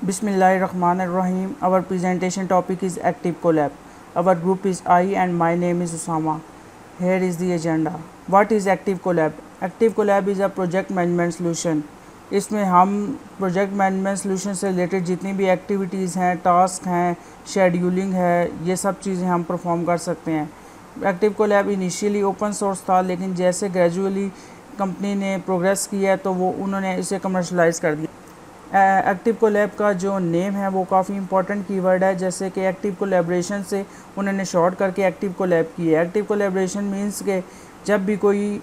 Bismillahirrahmanirrahim. Our presentation topic is Active Collab. Our group is I and my name is Usama. Here is the agenda. What is Active Collab? Active Collab is a project management solution. इसमें हम project management solution से related जितनी भी activities हैं, task हैं, scheduling है, ये सब चीज़ें हम परफॉर्म कर सकते हैं। Active Collab initially open source था, लेकिन जैसे ग्रेजुअली कंपनी ने प्रोग्रेस किया तो वो उन्होंने इसे कमर्शलाइज कर दिया। एक्टिव कोलैब का जो नेम है वो काफ़ी इंपॉर्टेंट कीवर्ड है, जैसे कि एक्टिव कोलैबोरेशन से उन्होंने शॉर्ट करके एक्टिव कोलैब की है। एक्टिव कोलैबोरेशन मींस के जब भी कोई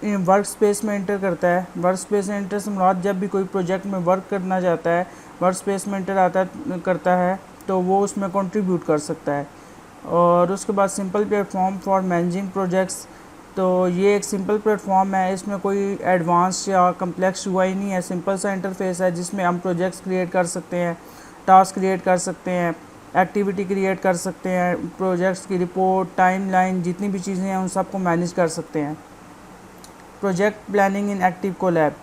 वर्क स्पेस में एंटर करता है, वर्क स्पेस में एंटर से मुराद जब भी कोई प्रोजेक्ट में वर्क करना चाहता है, वर्क स्पेस में एंटर करता है तो वो उसमें कंट्रीब्यूट कर सकता है। और उसके बाद simple platform for managing projects, तो ये एक सिंपल प्लेटफॉर्म है, इसमें कोई एडवांस या कम्प्लेक्स यूआई नहीं है, सिंपल सा इंटरफेस है जिसमें हम प्रोजेक्ट्स क्रिएट कर सकते हैं, टास्क क्रिएट कर सकते हैं, एक्टिविटी क्रिएट कर सकते हैं, प्रोजेक्ट्स की रिपोर्ट, टाइमलाइन, जितनी भी चीज़ें हैं उन सबको मैनेज कर सकते हैं। Project planning in Active Collab,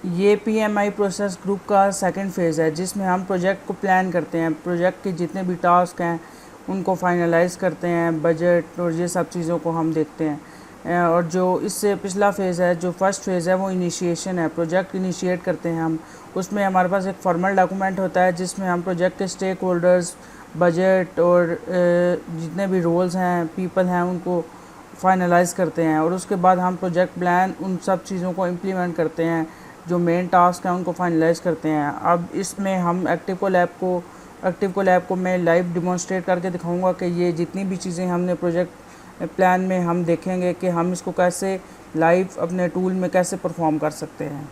ये PMI प्रोसेस ग्रुप का सेकंड फेज़ है जिसमें हम प्रोजेक्ट को प्लान करते हैं, प्रोजेक्ट के जितने भी टास्क हैं उनको फाइनलाइज करते हैं, बजट और ये सब चीज़ों को हम देखते हैं। और जो इससे पिछला फ़ेज़ है, जो फर्स्ट फेज़ है, वो इनिशिएशन है, प्रोजेक्ट इनिशिएट करते हैं हम। उसमें हमारे पास एक फॉर्मल डॉक्यूमेंट होता है जिसमें हम प्रोजेक्ट के स्टेक होल्डर्स, बजट और जितने भी रोल्स हैं, पीपल हैं, उनको फाइनलाइज करते हैं। और उसके बाद हम प्रोजेक्ट प्लान उन सब चीज़ों को इम्प्लीमेंट करते हैं, जो मेन टास्क हैं उनको फाइनलाइज करते हैं। अब इसमें हम एक्टिव कोलैब को मैं लाइव डिमॉन्स्ट्रेट करके दिखाऊंगा कि ये जितनी भी चीज़ें हमने प्रोजेक्ट प्लान में हम देखेंगे कि हम इसको कैसे लाइव अपने टूल में कैसे परफॉर्म कर सकते हैं।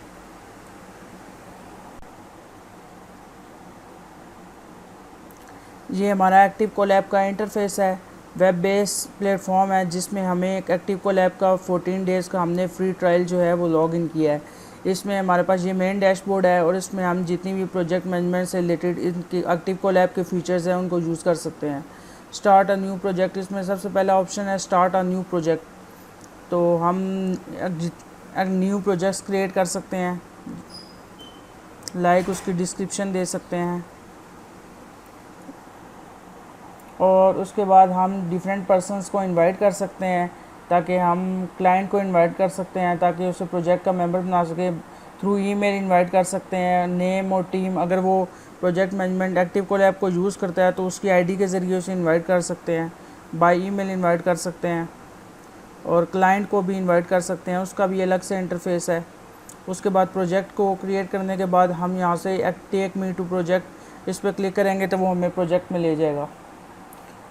ये हमारा एक्टिव कोलैब का इंटरफेस है, वेब बेस प्लेटफॉर्म है जिसमें हमें एक एक्टिव कोलैब का 14 डेज़ का हमने फ्री ट्रायल जो है वो लॉग इन किया है। इसमें हमारे पास ये मेन डैशबोर्ड है और इसमें हम जितनी भी प्रोजेक्ट मैनेजमेंट से रिलेटेड इनकी एक्टिव कोलैब के फीचर्स हैं उनको यूज़ कर सकते हैं। स्टार्ट अ न्यू प्रोजेक्ट, इसमें सबसे पहला ऑप्शन है स्टार्ट अ न्यू प्रोजेक्ट, तो हम न्यू प्रोजेक्ट्स क्रिएट कर सकते हैं, लाइक उसकी डिस्क्रिप्शन दे सकते हैं। और उसके बाद हम डिफरेंट पर्सनस को इनवाइट कर सकते हैं, ताकि हम क्लाइंट को इनवाइट कर सकते हैं ताकि उसे प्रोजेक्ट का मेंबर बना सके। थ्रू ईमेल इनवाइट कर सकते हैं, नेम और टीम, अगर वो प्रोजेक्ट मैनेजमेंट एक्टिव कोलैब को यूज़ करता है तो उसकी आईडी के ज़रिए उसे इनवाइट कर सकते हैं, बाय ईमेल इनवाइट कर सकते हैं। और क्लाइंट को भी इनवाइट कर सकते हैं, उसका भी अलग से इंटरफेस है। उसके बाद प्रोजेक्ट को क्रिएट करने के बाद हम यहाँ से टेक मी टू प्रोजेक्ट, इस पर क्लिक करेंगे तो वो हमें प्रोजेक्ट में ले जाएगा।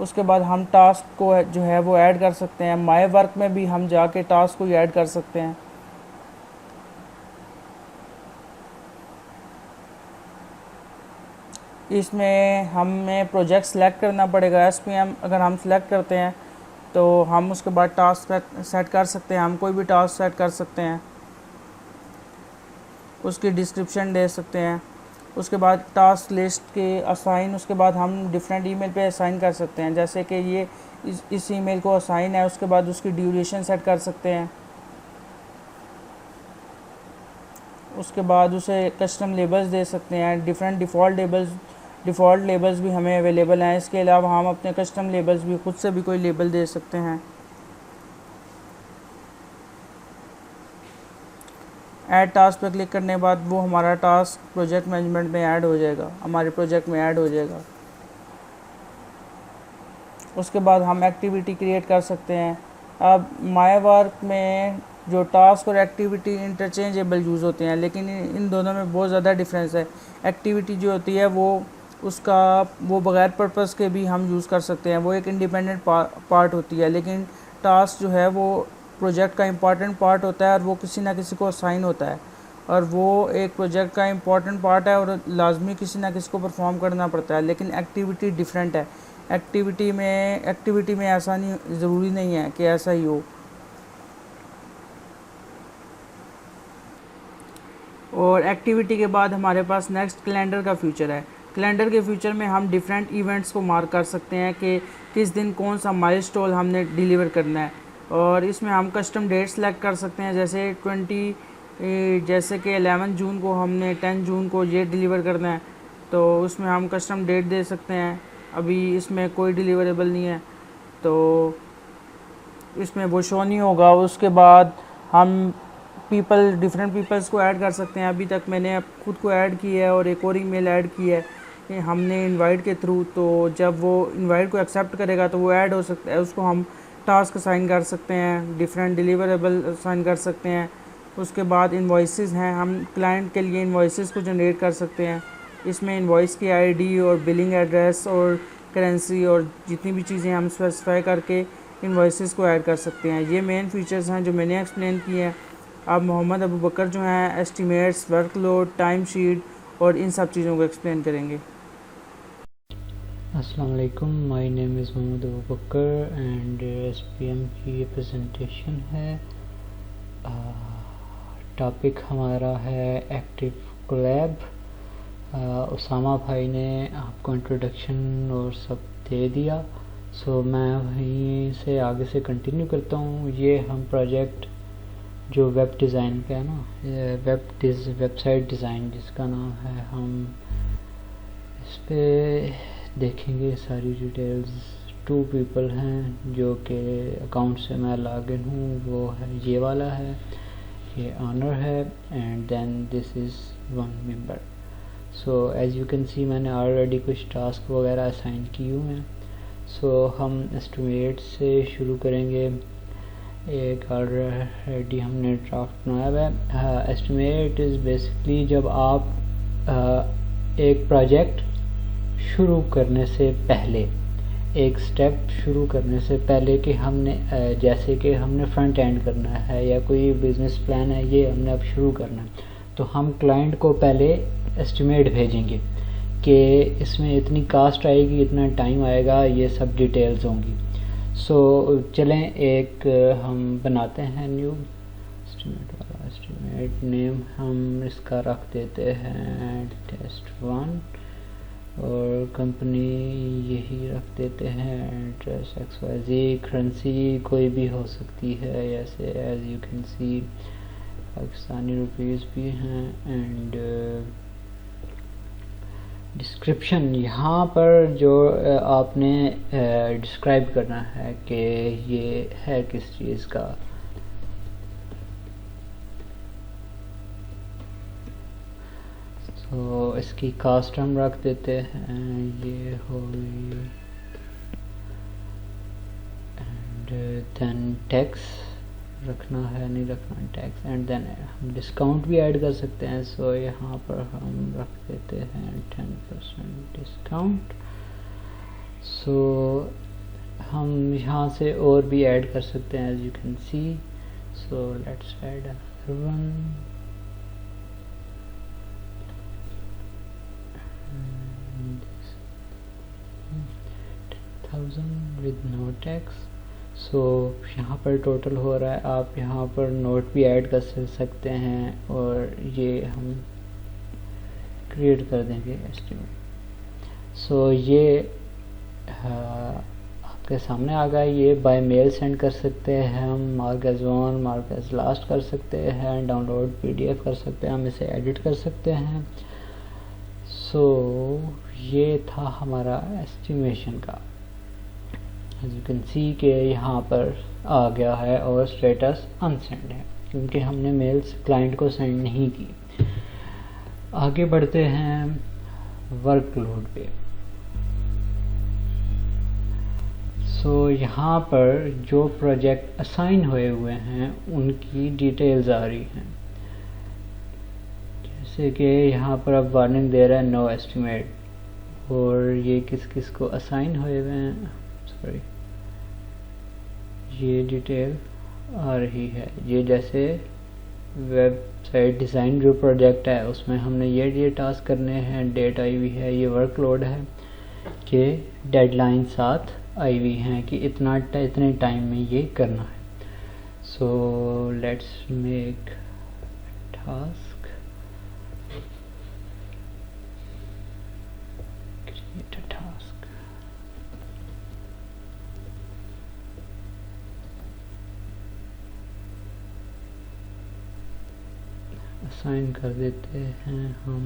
उसके बाद हम टास्क को जो है वो ऐड कर सकते हैं, माय वर्क में भी हम जाके टास्क को ऐड कर सकते हैं। इसमें हमें प्रोजेक्ट सेलेक्ट करना पड़ेगा, SPM अगर हम सेलेक्ट करते हैं तो हम उसके बाद टास्क सेट कर सकते हैं, हम कोई भी टास्क सेट कर सकते हैं, उसकी डिस्क्रिप्शन दे सकते हैं। उसके बाद टास्क लिस्ट के असाइन, उसके बाद हम डिफरेंट ईमेल पे असाइन कर सकते हैं, जैसे कि ये इस ईमेल को असाइन है, उसके बाद उसकी ड्यूरेशन सेट कर सकते हैं। उसके बाद उसे कस्टम लेबल्स दे सकते हैं, डिफरेंट डिफ़ॉल्ट लेबल्स भी हमें अवेलेबल हैं। इसके अलावा हम अपने कस्टम लेबल्स भी खुद से भी कोई लेबल दे सकते हैं। ऐड टास्क पर क्लिक करने के बाद वो हमारा टास्क प्रोजेक्ट मैनेजमेंट में ऐड हो जाएगा, हमारे प्रोजेक्ट में ऐड हो जाएगा। उसके बाद हम एक्टिविटी क्रिएट कर सकते हैं। अब माय वर्क में जो टास्क और एक्टिविटी इंटरचेंजेबल यूज़ होते हैं, लेकिन इन दोनों में बहुत ज़्यादा डिफरेंस है। एक्टिविटी जो होती है वो बग़ैर पर्पस के भी हम यूज़ कर सकते हैं, वो एक इंडिपेंडेंट पार्ट होती है। लेकिन टास्क जो है वो प्रोजेक्ट का इम्पॉर्टेंट पार्ट होता है और वो किसी ना किसी को असाइन होता है, और वो एक प्रोजेक्ट का इम्पॉर्टेंट पार्ट है और लाजमी किसी ना किसी को परफॉर्म करना पड़ता है। लेकिन एक्टिविटी डिफरेंट है, एक्टिविटी में ऐसा नहीं, ज़रूरी नहीं है कि ऐसा ही हो। और एक्टिविटी के बाद हमारे पास नेक्स्ट कैलेंडर का फीचर है। कैलेंडर के फ्यूचर में हम डिफरेंट इवेंट्स को मार्क कर सकते हैं कि किस दिन कौन सा माइलस्टोन हमने डिलीवर करना है। और इसमें हम कस्टम डेट सेलेक्ट कर सकते हैं, जैसे कि 11 जून को हमने 10 जून को ये डिलीवर करना है, तो उसमें हम कस्टम डेट दे सकते हैं। अभी इसमें कोई डिलीवरेबल नहीं है तो इसमें वो शो नहीं होगा। उसके बाद हम डिफरेंट पीपल्स को ऐड कर सकते हैं। अभी तक मैंने खुद को ऐड किया है और एक और ईमेल ऐड की है कि हमने इनवाइट के थ्रू, तो जब वो इनवाइट को एक्सेप्ट करेगा तो वो ऐड हो सकता है। उसको हम टास्क असाइन कर सकते हैं, डिफरेंट डिलीवरेबल असाइन कर सकते हैं। उसके बाद इन्वॉइसेस हैं, हम क्लाइंट के लिए इन्वॉइसेस को जनरेट कर सकते हैं। इसमें इन्वॉइस की आईडी और बिलिंग एड्रेस और करेंसी और जितनी भी चीज़ें हम स्पेसिफाई करके इन्वॉइसेस को ऐड कर सकते हैं। ये मेन फीचर्स हैं जो मैंने एक्सप्लेन किए हैं। अब मोहम्मद अबू बकर जो हैं एस्टिमेट्स, वर्कलोड, टाइम शीट और इन सब चीज़ों को एक्सप्लेन करेंगे। अस्सलाम वालेकुम, my name is Mohammad Abu Bakr and SPM की ये प्रेजेंटेशन है। टॉपिक हमारा है एक्टिव कोलैब। उसामा भाई ने आपको इंट्रोडक्शन और सब दे दिया, सो मैं वहीं से आगे से कंटिन्यू करता हूँ। ये हम प्रोजेक्ट जो वेब डिज़ाइन का है ना, वेबसाइट डिज़ाइन जिसका नाम है, हम इस पर देखेंगे सारी डिटेल्स। 2 पीपल हैं जो कि अकाउंट से मैं लॉगिन हूँ, वो है ये वाला है, ये ऑनर है, and then this is 1 member. So as you can see मैंने ऑलरेडी कुछ टास्क वगैरह असाइन किए हुए हैं। सो हम एस्टिमेट से शुरू करेंगे। एक ऑलरेडी हमने ड्राफ्ट बनाया हुआ है। एस्टिमेट इज़ बेसिकली जब आप एक प्रोजेक्ट शुरू करने से पहले, एक स्टेप शुरू करने से पहले कि हमने जैसे कि हमने फ्रंट एंड करना है या कोई बिज़नेस प्लान है, ये हमने अब शुरू करना है, तो हम क्लाइंट को पहले एस्टिमेट भेजेंगे कि इसमें इतनी कास्ट आएगी, इतना टाइम आएगा, ये सब डिटेल्स होंगी। सो चलें एक हम बनाते हैं न्यू एस्टिमेट वाला। एस्टिमेट नेम हम इसका रख देते हैं test1 और कंपनी यही रख देते हैं, एड्रेस XYZ। करेंसी कोई भी हो सकती है, जैसे as you can see Pakistani rupees भी हैं। एंड डिस्क्रिप्शन, यहाँ पर जो आपने डिस्क्राइब करना है कि ये है किस चीज़ का। तो इसकी कास्ट हम रख देते हैं, ये होगी, एंड देन टैक्स रखना है, नहीं रखना टैक्स, एंड देन हम डिस्काउंट भी ऐड कर सकते हैं। सो यहाँ पर हम रख देते हैं 10% डिस्काउंट। सो हम यहाँ से और भी ऐड कर सकते हैं, as you can see. So let's add another one, with no tax। So यहाँ पर टोटल हो रहा है। आप यहाँ पर नोट भी ऐड कर सकते हैं और ये हम क्रिएट कर देंगे एस्टिमेट। सो ये आपके सामने आ गया। ये बाय मेल सेंड कर सकते हैं हम, mark as 1, mark as last कर सकते हैं, डाउनलोड PDF कर सकते हैं, हम इसे एडिट कर सकते हैं। सो ये था हमारा एस्टिमेशन का। एज यू कैन सी कि यहाँ पर आ गया है और स्टेटस अनसेंड है क्योंकि हमने मेल्स क्लाइंट को सेंड नहीं की। आगे बढ़ते हैं वर्कलोड पे। सो यहाँ पर जो प्रोजेक्ट असाइन हुए हुए हैं उनकी डिटेल्स आ रही हैं, जैसे कि यहाँ पर अब वार्निंग दे रहा है नो एस्टिमेट, और ये किस किस को असाइन हुए हुए हैं, सॉरी, ये डिटेल आ रही है। ये जैसे वेबसाइट डिज़ाइन जो प्रोजेक्ट है उसमें हमने ये टास्क करने हैं, डेट आई हुई है, ये वर्कलोड है कि डेडलाइन साथ आई हुई हैं कि इतने टाइम में ये करना है। So let's make task, create a task. Assign कर देते हैं हम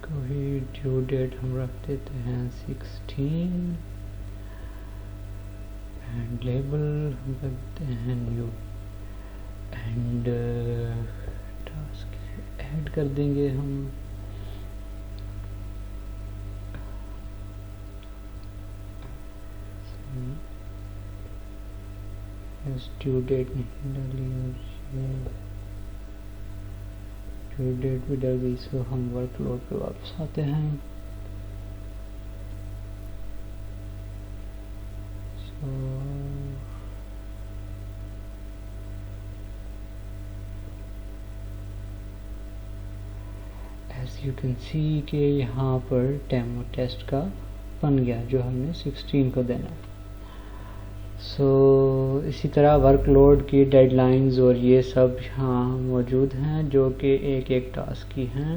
इसको ही ड्यू डेट हम रख देते हैं 16 एंड लेबल हम कर देते हैं न्यू एंड टास्क ऐड कर देंगे हम ड्यू डेट नहीं डाली और ड्यू डेट भी डल गई। सो हम वर्कलोड पे वापस आते हैं। So as you can see कि यहाँ पर डेमो टेस्ट का बन गया जो हमने 16 को देना है। सो इसी तरह वर्कलोड की डेडलाइंस और ये सब यहाँ मौजूद हैं जो कि एक एक टास्क की हैं।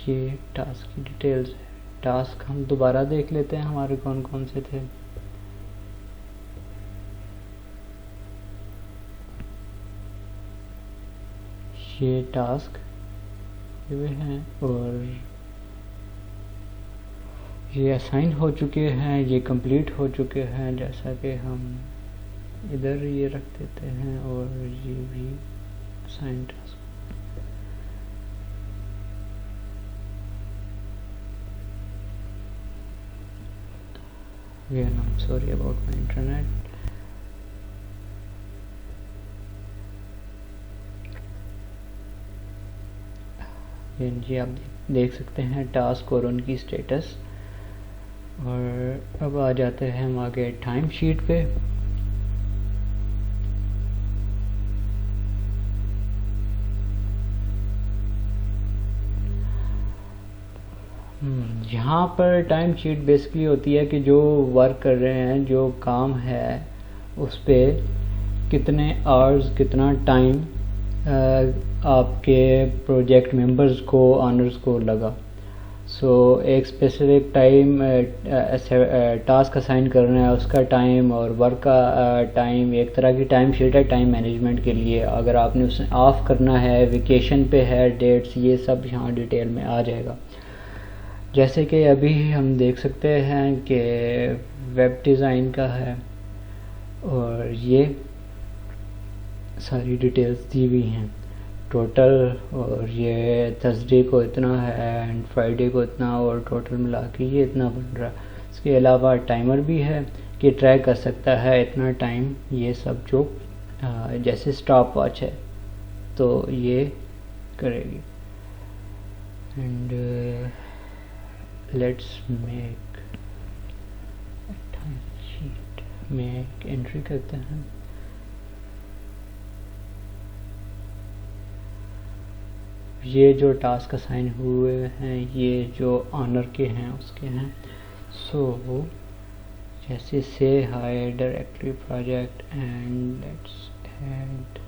ये टास्क की डिटेल्स है। टास्क हम दोबारा देख लेते हैं हमारे कौन कौन से थे। ये टास्क ये हैं और ये असाइन हो चुके हैं, ये कंप्लीट हो चुके हैं। जैसा कि हम इधर ये रख देते हैं और ये भी assign task. Again, I'm sorry about my internet. जी आप देख सकते हैं टास्क और उनकी स्टेटस। और अब आ जाते हैं हम आगे टाइम शीट पे। यहाँ पर टाइम शीट बेसिकली होती है कि जो वर्क कर रहे हैं, जो काम है उस पे कितने आवर्स, कितना टाइम आपके प्रोजेक्ट मेंबर्स को, ऑनर्स को लगा। सो एक स्पेसिफिक टाइम टास्क असाइन करना है, उसका टाइम और वर्क का टाइम एक तरह की टाइम शीट है टाइम मैनेजमेंट के लिए। अगर आपने उसे ऑफ करना है, वेकेशन पे है, डेट्स, ये सब यहाँ डिटेल में आ जाएगा। जैसे कि अभी हम देख सकते हैं कि वेब डिज़ाइन का है और ये सारी डिटेल्स दी हुई हैं टोटल। और ये थर्सडे को इतना है एंड फ्राइडे को इतना और टोटल मिला के ये इतना बन रहा है। इसके अलावा टाइमर भी है कि ट्रैक कर सकता है इतना टाइम। ये सब जो जैसे स्टॉप वॉच है तो ये करेगी। And let's make time sheet में एक एंट्री करते हैं। ये जो टास्क असाइन हुए हैं ये जो ऑनर के हैं उसके हैं। सो जैसे से high directory project and let's add,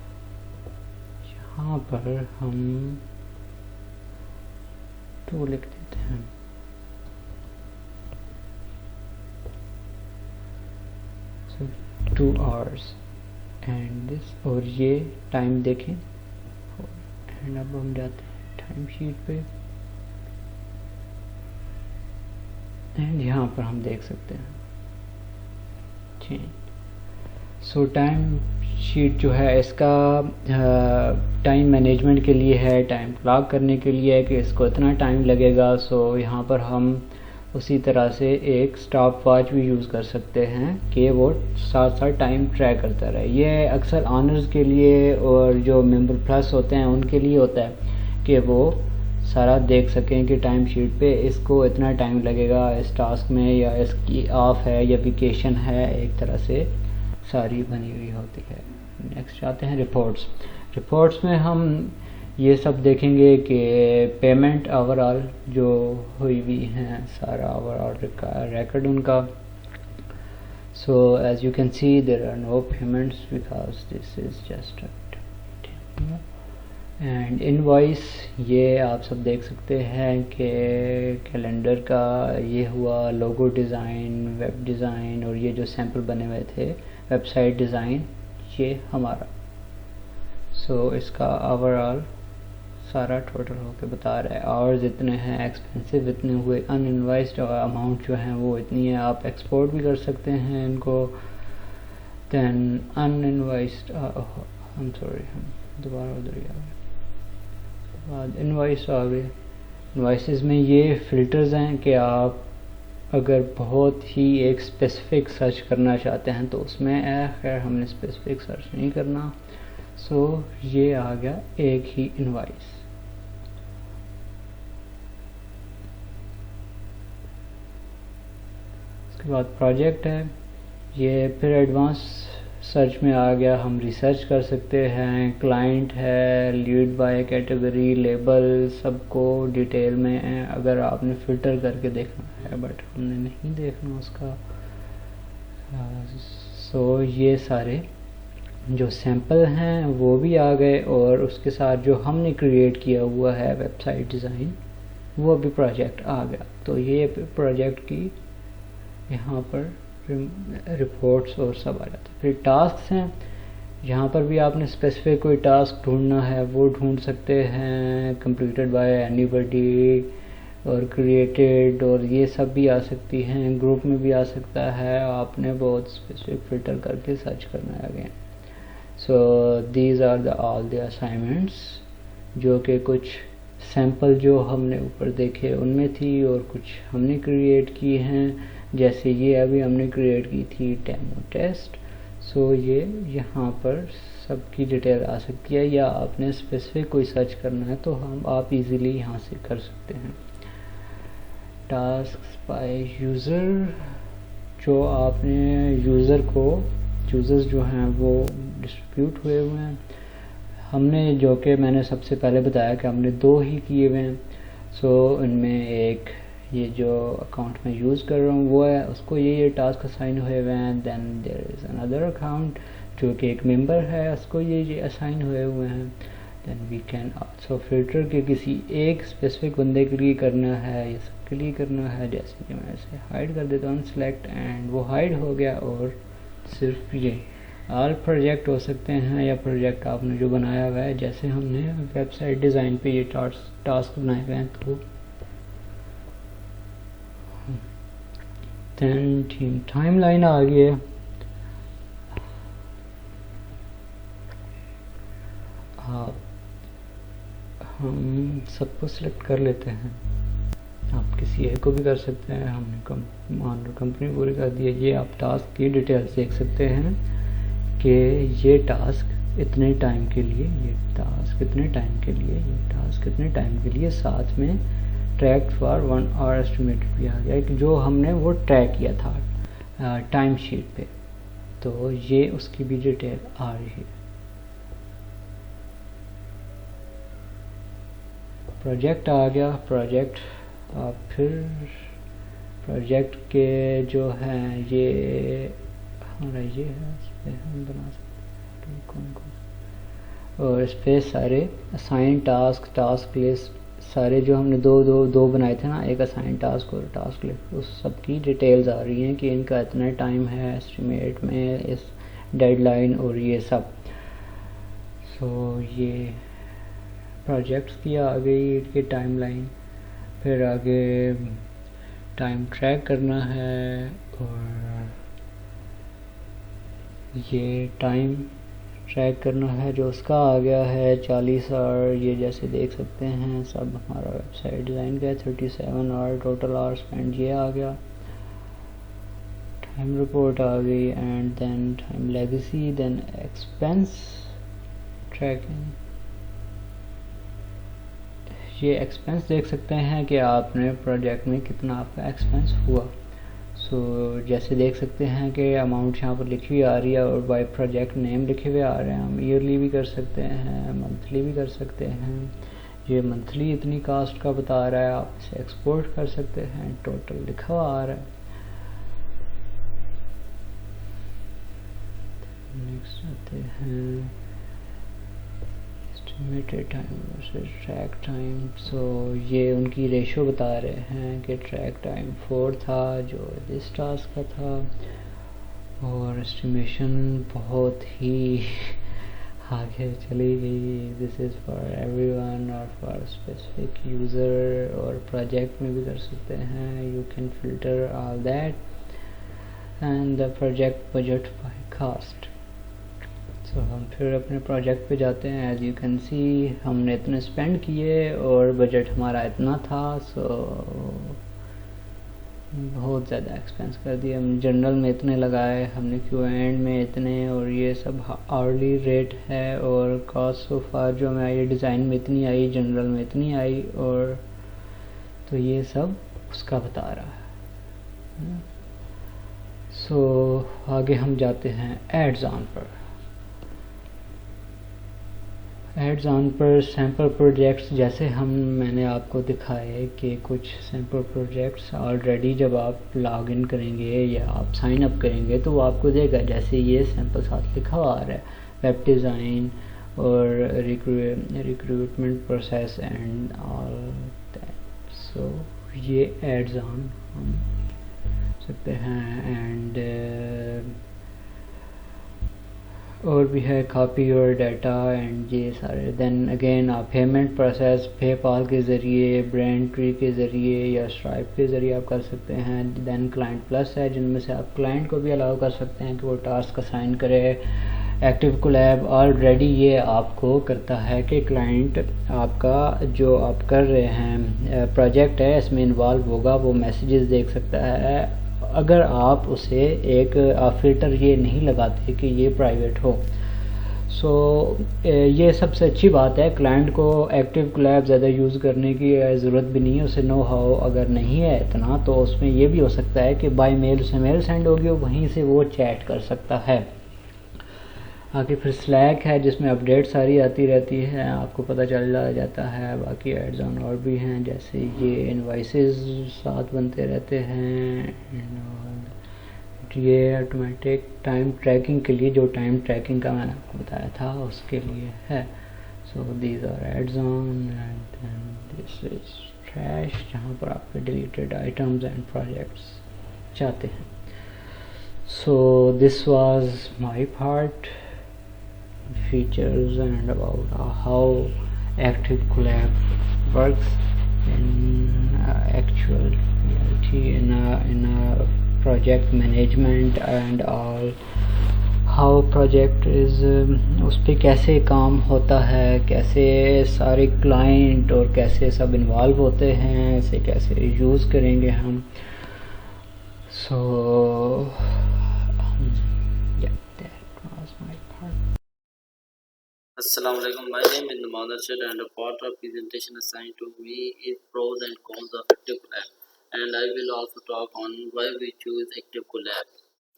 यहाँ पर हम 2 लिख देते हैं। सो 2 hours एंड दिस, और ये टाइम देखें। एंड अब हम जाते हैं टाइम शीट पे एंड यहाँ पर हम देख सकते हैं चेंज। सो टाइम शीट जो है इसका टाइम मैनेजमेंट के लिए है, टाइम क्लॉक करने के लिए है कि इसको इतना टाइम लगेगा। सो यहाँ पर हम उसी तरह से एक स्टॉप वॉच भी यूज़ कर सकते हैं कि वो साथ साथ टाइम ट्रैक करता रहे। ये अक्सर ऑनर्स के लिए और जो मेंबर प्लस होते हैं उनके लिए होता है कि वो सारा देख सकें कि टाइम शीट पे इसको इतना टाइम लगेगा इस टास्क में, या इसकी ऑफ है या वेकेशन है, एक तरह से सारी बनी हुई होती है। नेक्स्ट आते हैं रिपोर्ट्स। रिपोर्ट्स में हम ये सब देखेंगे कि पेमेंट ओवरऑल जो हुई हुई हैं, सारा ओवरऑल रिकॉर्ड उनका। So as you can see there are no payments because this is just and invoice. ये आप सब देख सकते हैं कि कैलेंडर का ये हुआ, लोगो डिज़ाइन, वेब डिज़ाइन और ये जो सैंपल बने हुए थे वेबसाइट डिज़ाइन, ये हमारा। सो इसका ओवरऑल सारा टोटल होके बता रहा है। आवर्स इतने हैं, एक्सपेंसिव इतने हुए, अनइनवाइस्ड अमाउंट जो है वो इतनी है। आप एक्सपोर्ट भी कर सकते हैं इनको। दैन अनइनवाइस्ड हम दोबारा उधर ही आ गए, बाद इनवाइस आ गए। इनवाइसेस में ये फ़िल्टर्स हैं कि आप अगर बहुत ही एक स्पेसिफिक सर्च करना चाहते हैं तो उसमें खैर हमने स्पेसिफिक सर्च नहीं करना। सो ये आ गया एक ही इनवाइस। उसके बाद प्रोजेक्ट है, ये फिर एडवांस सर्च में आ गया। हम रिसर्च कर सकते हैं, क्लाइंट है, लीड बाय कैटेगरी, लेबल, सबको डिटेल में है अगर आपने फ़िल्टर करके देखना है, बट हमने नहीं देखना उसका। सो ये सारे जो सैंपल हैं वो भी आ गए, और उसके साथ जो हमने क्रिएट किया हुआ है वेबसाइट डिज़ाइन वो भी प्रोजेक्ट आ गया। तो ये प्रोजेक्ट की यहाँ पर रिपोर्ट्स और सब आ जाता है। फिर टास्क हैं, यहाँ पर भी आपने स्पेसिफिक कोई टास्क ढूंढना है वो ढूंढ सकते हैं, कंप्लीटेड बाय एनीबॉडी और क्रिएटेड, और ये सब भी आ सकती हैं। ग्रुप में भी आ सकता है, आपने बहुत स्पेसिफिक फ़िल्टर करके सर्च करना है again. So these are the all the assignments, जो कि कुछ सैंपल जो हमने ऊपर देखे उनमें थी और कुछ हमने क्रिएट की हैं। जैसे ये अभी हमने क्रिएट की थी डेमो टेस्ट। सो ये यहाँ पर सबकी डिटेल आ सकती है, या आपने स्पेसिफिक कोई सर्च करना है तो आप इजीली यहाँ से कर सकते हैं। टास्क बाय यूज़र, जो आपने यूज़र्स जो हैं वो डिस्ट्रीब्यूट हुए हैं। हमने जो कि मैंने सबसे पहले बताया कि हमने 2 ही किए हुए हैं। सो इनमें एक ये जो अकाउंट में यूज़ कर रहा हूँ वो है, उसको ये टास्क असाइन हुए हुए हैं। Then there is another account जो कि एक मेंबर है, उसको ये असाइन हुए हुए हैं। Then we can also filter के किसी एक स्पेसिफिक बंदे के लिए करना है या सबके लिए करना है। जैसे कि मैं इसे हाइड कर देता हूँ, सेलेक्ट, एंड वो हाइड हो गया। और सिर्फ ये ऑल प्रोजेक्ट हो सकते हैं या प्रोजेक्ट आपने जो बनाया हुआ है, जैसे हमने वेबसाइट डिज़ाइन पे ये टास्क बनाए हुए हैं। तो देन टीम टाइमलाइन आ गई है। हम सबको सिलेक्ट कर लेते हैं, आप किसी एक को भी कर सकते हैं। हमने मान लो कंपनी पूरी कर दी है। ये आप टास्क की डिटेल्स देख सकते हैं कि ये टास्क इतने टाइम के लिए, ये टास्क इतने टाइम के लिए, ये टास्क इतने टाइम के लिए, साथ में ट्रैक फॉर 1 आवर एस्टिमेटेड भी आ गया कि जो हमने वो ट्रैक किया था टाइम शीट पे। तो ये उसकी भी डिटेल आ रही है। प्रोजेक्ट आ गया। प्रोजेक्ट फिर प्रोजेक्ट के जो हैं ये हमारा ये है, इस पर हम बना सकते हैं कौन और इस पर सारे असाइन टास्क लिस्ट सारे जो हमने दो बनाए थे ना, एक असाइन टास्क और टास्क लिस्ट, उस सब की डिटेल्स आ रही हैं कि इनका इतना टाइम है एस्टिमेट में, इस डेडलाइन और ये सब। सो ये प्रोजेक्ट्स की आ गई इनकी टाइमलाइन। फिर आगे टाइम ट्रैक करना है और ये टाइम ट्रैक करना है जो उसका आ गया है 40 आवर। ये जैसे देख सकते हैं सब हमारा वेबसाइट डिज़ाइन का है। 37 आवर टोटल आवर स्पेंड ये आ गया। टाइम रिपोर्ट आ गई and then time legacy, then expense tracking. ये एक्सपेंस देख सकते हैं कि आपने प्रोजेक्ट में कितना आपका एक्सपेंस हुआ। सो जैसे देख सकते हैं कि अमाउंट यहाँ पर लिखी हुई आ रही है और बाय प्रोजेक्ट नेम लिखे हुए आ रहे हैं। हम ईयरली भी कर सकते हैं, मंथली भी कर सकते हैं। ये मंथली इतनी कास्ट का बता रहा है, आप इसे एक्सपोर्ट कर सकते हैं, टोटल लिखा हुआ आ रहा है। नेक्स्ट आते हैं estimated time versus track time. So ये उनकी रेशो बता रहे हैं कि ट्रैक टाइम 4 था जो दिस टास्क का था, और एस्टिमेशन बहुत ही आगे चली गई, दिस इज़ फॉर एवरीवन और फॉर स्पेसिफिक यूज़र, और प्रोजेक्ट में भी कर सकते हैं, you can filter all that, and the project budget by cost. So हम फिर अपने प्रोजेक्ट पे जाते हैं। एज यू कैन सी हमने इतने स्पेंड किए और बजट हमारा इतना था, सो बहुत ज़्यादा एक्सपेंस कर दिया। हमने जनरल में इतने लगाए, हमने क्यू एंड में इतने, और ये सब आवर्ली रेट है, और कॉस्ट सो फार जो हमें आई डिज़ाइन में इतनी आई, जनरल में इतनी आई, और तो ये सब उसका बता रहा है। सो आगे हम जाते हैं एड्स ऑन पर। एड्स ऑन पर सैम्पल प्रोजेक्ट्स, जैसे मैंने आपको दिखाए कि कुछ सैम्पल प्रोजेक्ट्स ऑलरेडी जब आप लॉग इन करेंगे या आप साइन अप करेंगे तो वो आपको देगा, जैसे ये सैम्पल साथ लिखा हुआ आ रहा है, वेब डिज़ाइन और recruitment process and all that. So ये एड्स ऑन हम सकते हैं। एंड और भी है कॉपी और डाटा एंड ये सारे। देन अगेन आप पेमेंट प्रोसेस पेपाल के ज़रिए, ब्रांड ट्री के ज़रिए या स्ट्राइप के ज़रिए आप कर सकते हैं। देन क्लाइंट प्लस है, जिनमें से आप क्लाइंट को भी अलाउ कर सकते हैं कि वो टास्क असाइन करे। एक्टिव कोलैब ऑलरेडी ये आपको करता है कि क्लाइंट आपका जो आप कर रहे हैं प्रोजेक्ट है इसमें इन्वॉल्व होगा, वो मैसेजेस देख सकता है, अगर आप उसे एक फ़िल्टर ये नहीं लगाते कि ये प्राइवेट हो। सो ये सबसे अच्छी बात है। क्लाइंट को एक्टिव कोलैब ज़्यादा यूज़ करने की ज़रूरत भी नहीं है, उसे नो हाउ अगर नहीं है इतना, तो उसमें ये भी हो सकता है कि बाय मेल उसे मेल सेंड होगी, वहीं से वो चैट कर सकता है। आगे फिर स्लैक है, जिसमें अपडेट सारी आती रहती है, आपको पता चल जाता है। बाकी एड्स ऑन और भी हैं, जैसे ये इनवाइसेस साथ बनते रहते हैं, ये ऑटोमेटिक टाइम ट्रैकिंग के लिए, जो टाइम ट्रैकिंग का मैंने आपको बताया था उसके लिए है। So these are adds on and this is trash, जहाँ पर आपके डिलीटेड आइटम्स एंड प्रोजेक्ट्स जाते हैं। So this was my part, features and about how Active Collab works in actual reality in a project management and all, how project is उस पर कैसे काम होता है, कैसे सारे क्लाइंट और कैसे सब इन्वॉल्व होते हैं, इसे कैसे यूज़ करेंगे हम। सो Assalamu alaikum. My name is Numan Arshad and a part of presentation assigned to me is pros and cons of Active Collab, and I will also talk on why we choose Active Collab.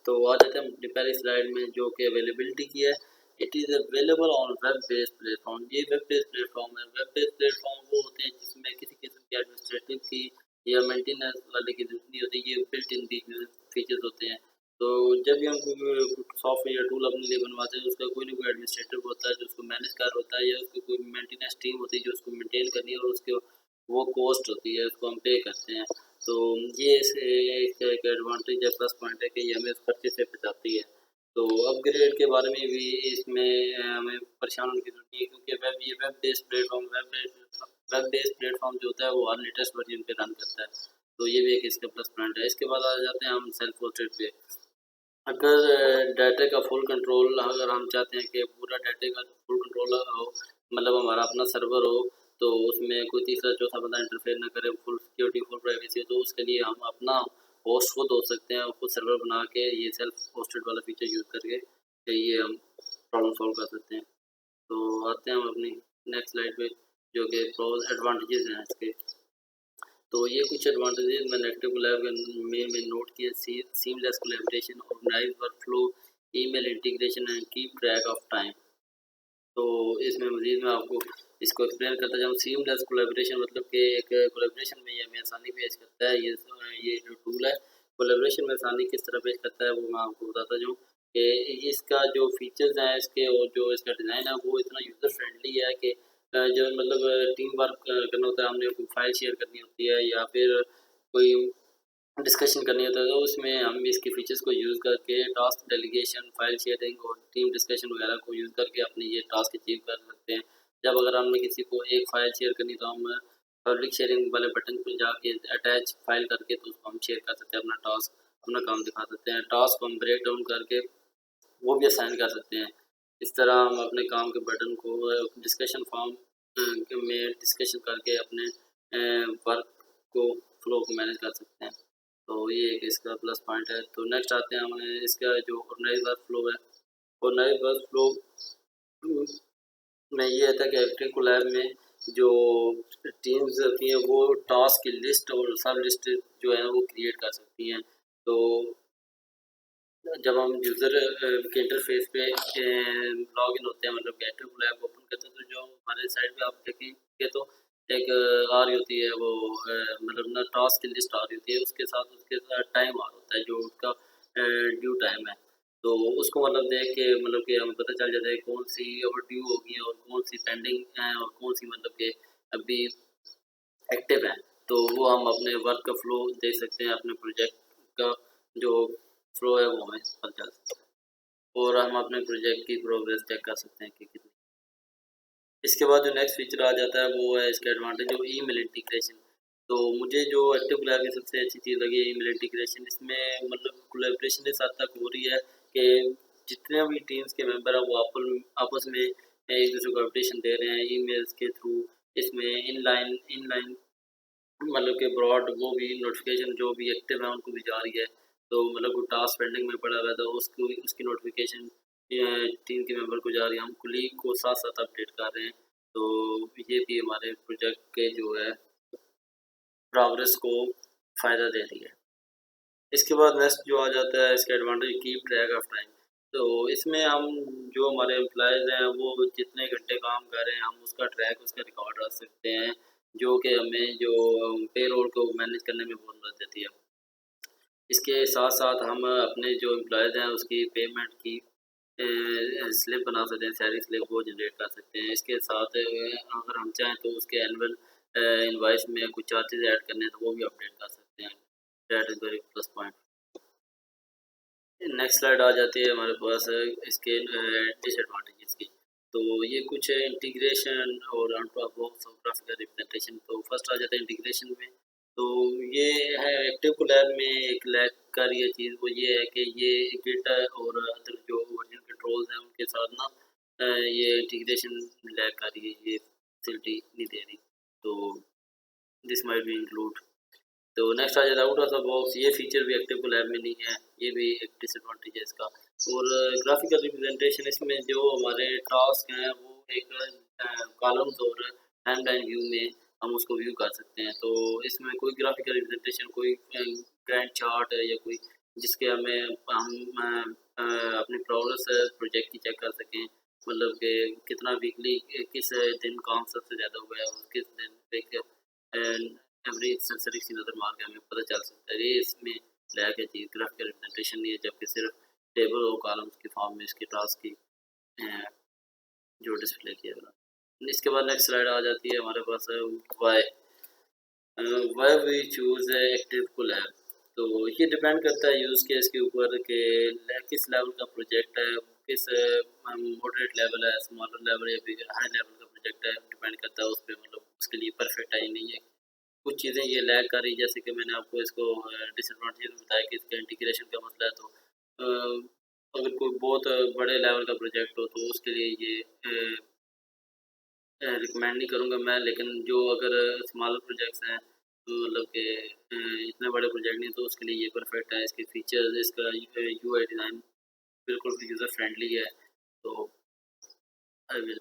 तो आ जाते हैं अपनी पहली slide में, जो कि availability की है। It is available on web based platform. ये वेब बेस्ड प्लेटफॉर्म है। वेब बेस्ड प्लेटफॉर्म वो होते हैं जिसमें किसी किस्म की एडमिनिस्ट्रेटिव की या मेंटेनेंस वाले की जरूरत नहीं होती, ये बिल्ट इन फीचर्स होते हैं। तो जब भी हम कोई सॉफ्टवेयर टूल अपने लिए बनवाते हैं, उसका कोई ना कोई एडमिनिस्ट्रेटर होता है जो उसको मैनेज कर होता है, या उसको कोई मेंटेनेंस टीम होती है जो उसको मेंटेन करनी है, और उसके वो कॉस्ट होती है, उसको हम पे करते हैं। तो ये एक एडवांटेज है, प्लस पॉइंट है कि ये हमें उस खर्चे से बचाती है। तो अपग्रेड के बारे में भी इसमें हमें परेशान होने की जरूरत नहीं है, क्योंकि ये वेब बेस्ड प्लेटफॉर्म जो होता है वो हर लेटेस्ट वर्जन पे रन करता है। तो ये भी एक इसका प्लस पॉइंट है। इसके बाद आ जाते हैं हम सेल्फ होस्टेड पे। अगर डाटा का फुल कंट्रोल, अगर हम चाहते हैं कि पूरा डाटे का फुल कंट्रोल हो, मतलब हमारा अपना सर्वर हो, तो उसमें कोई तीसरा चौथा बंदा इंटरफेयर ना करे, फुल सिक्योरिटी फुल प्राइवेसी हो, तो उसके लिए हम अपना होस्ट खुद हो सकते हैं, खुद सर्वर बना के ये सेल्फ होस्टेड वाला फीचर यूज़ करके ये हम प्रॉब्लम सॉल्व कर सकते हैं। तो आते हैं हम अपनी नेक्स्ट स्लाइड पे, जो कि प्रोज एडवांटेजेस हैं इसके। तो ये कुछ एडवांटेजेस मैंने एक्टिव कोलैब में नोट किए। Seamless collaboration, organise workflow, email integration and keep track of time. तो इसमें मज़ीद मैं आपको इसको एक्सप्लेन करता जाऊँ। सीमलेस कोलैबोरेशन मतलब कि एक कोलैबोरेशन में ये हमें आसानी पेश करता है। ये जो टूल है कोलैबोरेशन में आसानी किस तरह पेश करता है वो मैं आपको बताता जाऊँ कि इसका जो फीचर्स हैं इसके, और जो इसका डिज़ाइन है वो इतना यूज़र फ्रेंडली है कि जो मतलब टीम वर्क करना होता है, हमने कोई फाइल शेयर करनी होती है या फिर कोई डिस्कशन करनी होता है, तो उसमें हम इसके फीचर्स को यूज़ करके टास्क डेलीगेशन, फाइल शेयरिंग और टीम डिस्कशन वगैरह को यूज़ करके अपने ये टास्क अचीव कर सकते हैं। जब अगर हमने किसी को एक फ़ाइल शेयर करनी, तो हम पब्लिक शेयरिंग वाले बटन पर जाके अटैच फाइल करके तो उसको हम शेयर कर सकते हैं, अपना टास्क, अपना काम दिखा सकते हैं। टास्क को हम ब्रेक डाउन करके वो भी असाइन कर सकते हैं। इस तरह हम अपने काम के बटन को डिस्कशन फॉर्म में डिस्कशन करके अपने वर्क को, फ्लो को मैनेज कर सकते हैं। तो ये एक इसका प्लस पॉइंट है। तो नेक्स्ट आते हैं हमें इसका जो ऑर्गेनाइज वर्क फ्लो है। ऑर्गेनाइज वर्क फ्लो में ये आता है कि एक्टिव कोलैब में जो टीम्स होती हैं वो टास्क की लिस्ट और सब लिस्ट जो है वो क्रिएट कर सकती हैं। तो जब हम यूज़र के इंटरफेस पे लॉग इन होते हैं, मतलब गेट कोलैब ओपन करते हैं, तो जो हमारे साइड पे आप देखेंगे तो एक आ रही होती है वो मतलब ना टास्क की लिस्ट आ रही होती है, उसके साथ टाइम आ रहा होता है जो उसका ड्यू टाइम है। तो उसको मतलब देख के मतलब कि हमें पता चल जाता है कौन सी ओवर ड्यू होगी और कौन सी पेंडिंग है और कौन सी मतलब कि अभी एक्टिव है। तो वो हम अपने वर्क का फ्लो देख सकते हैं, अपने प्रोजेक्ट का जो फ्लो है वो हमें पता चल सकता है और हम अपने प्रोजेक्ट की प्रोग्रेस चेक कर सकते हैं कि कितनी। इसके बाद जो नेक्स्ट फीचर आ जाता है वो है इसका एडवांटेज, जो ईमेल इंटीग्रेशन। तो मुझे जो एक्टिव कोलैब की सबसे अच्छी चीज़ लगी है ईमेल इंटीग्रेशन। इसमें मतलब कोलैबोरेशन इस हद तक हो रही है कि जितने भी टीम्स के मेंबर हैं वो आपस में एक दूसरे को अपडेशन दे रहे हैं ईमेल्स के थ्रू। इसमें इनलाइन मतलब कि ब्रॉड वो भी नोटिफिकेशन जो भी एक्टिव है उनको भी जा रही है। तो मतलब कोई टास्क पेंडिंग में पड़ा हुआ है तो उसको उसकी नोटिफिकेशन टीम के मेंबर को जा रही है, हम कुलीग को साथ साथ अपडेट कर रहे हैं। तो ये भी हमारे प्रोजेक्ट के जो है प्रोग्रेस को फ़ायदा दे रही है। इसके बाद नेक्स्ट जो आ जाता है इसका advantage, keep track of time. तो इसमें हम जो हमारे एम्प्लॉयज़ हैं वो जितने घंटे काम कर रहे हैं हम उसका ट्रैक, उसका रिकॉर्ड रख सकते हैं, जो कि हमें जो पेरोल को मैनेज करने में बहुत मदद देती है। इसके साथ साथ हम अपने जो एम्प्लॉयज़ हैं उसकी पेमेंट की स्लिप बना सकते हैं, सैलरी स्लिप वो जनरेट कर सकते हैं। इसके साथ अगर हम चाहें तो उसके एनुअल इनवॉइस में कुछ चार्जेज़ ऐड करने हैं तो वो भी अपडेट कर सकते हैं। That is very plus point. Next slide आ जाती है हमारे पास इसके डिसएडवांटेजेस की। तो ये कुछ इंटीग्रेशन और on top of graphical representation. तो फर्स्ट आ जाता है इंटीग्रेशन में। तो ये है एक्टिव कोलैब में एक लैग कर रही है चीज़, वो ये है कि ये गिट और अदर जो वर्जन कंट्रोल्स हैं उनके साथ ना ये इंटीग्रेशन लैग कर रही है, ये फैसिलिटी नहीं दे रही। तो दिस माइट बी इंक्लूड। तो नेक्स्ट आ जाता है आउट ऑफ द बॉक्स। ये फीचर भी एक्टिव कोलैब में नहीं है, ये भी एक डिसएडवांटेज है इसका। और ग्राफिकल रिप्रेजेंटेशन, इसमें जो हमारे टास्क हैं वो एक कॉलम्स और टाइमलाइन व्यू में हम उसको व्यू कर सकते हैं। तो इसमें कोई ग्राफिकल रिप्रेजेंटेशन, कोई ग्रैंड चार्ट है या कोई जिसके हमें हम अपनी प्रोग्रेस प्रोजेक्ट की चेक कर सकें, मतलब कि कितना वीकली किस दिन काम सबसे ज़्यादा हुआ है और किस दिन एक एवरेज सेंसरिक सी नज़र मार के हमें पता चल सकता है। ये इसमें लैग है जी, ग्राफिकल रिप्रेजेंटेशन नहीं है, जबकि सिर्फ टेबल और कॉलम्स की फॉर्म में इसके टास्क की अ, जो डिस्प्ले किया गया। इसके बाद नेक्स्ट स्लाइड आ जाती है हमारे पास why why we choose active Colab. तो ये डिपेंड करता है यूज़ केस के ऊपर कि किस लेवल का प्रोजेक्ट है, किस मॉडरेट लेवल है, स्मॉलर लेवल या फिर हाई लेवल का प्रोजेक्ट है, डिपेंड करता है उस पर, मतलब उसके लिए परफेक्ट है या नहीं है। कुछ चीज़ें ये लैग कर रही है, जैसे कि मैंने आपको इसको डिसएडवांटेज बताया कि इसका इंटीग्रेशन का मसला है। तो अगर कोई बहुत बड़े लेवल का प्रोजेक्ट हो तो उसके लिए ये रिकमेंड नहीं करूँगा मैं। लेकिन जो अगर स्मॉलर प्रोजेक्ट्स हैं तो मतलब कि इतने बड़े प्रोजेक्ट नहीं, तो उसके लिए ये परफेक्ट है। इसके फीचर्स, इसका यूआई डिज़ाइन बिल्कुल यूज़र फ्रेंडली है। तो आई विल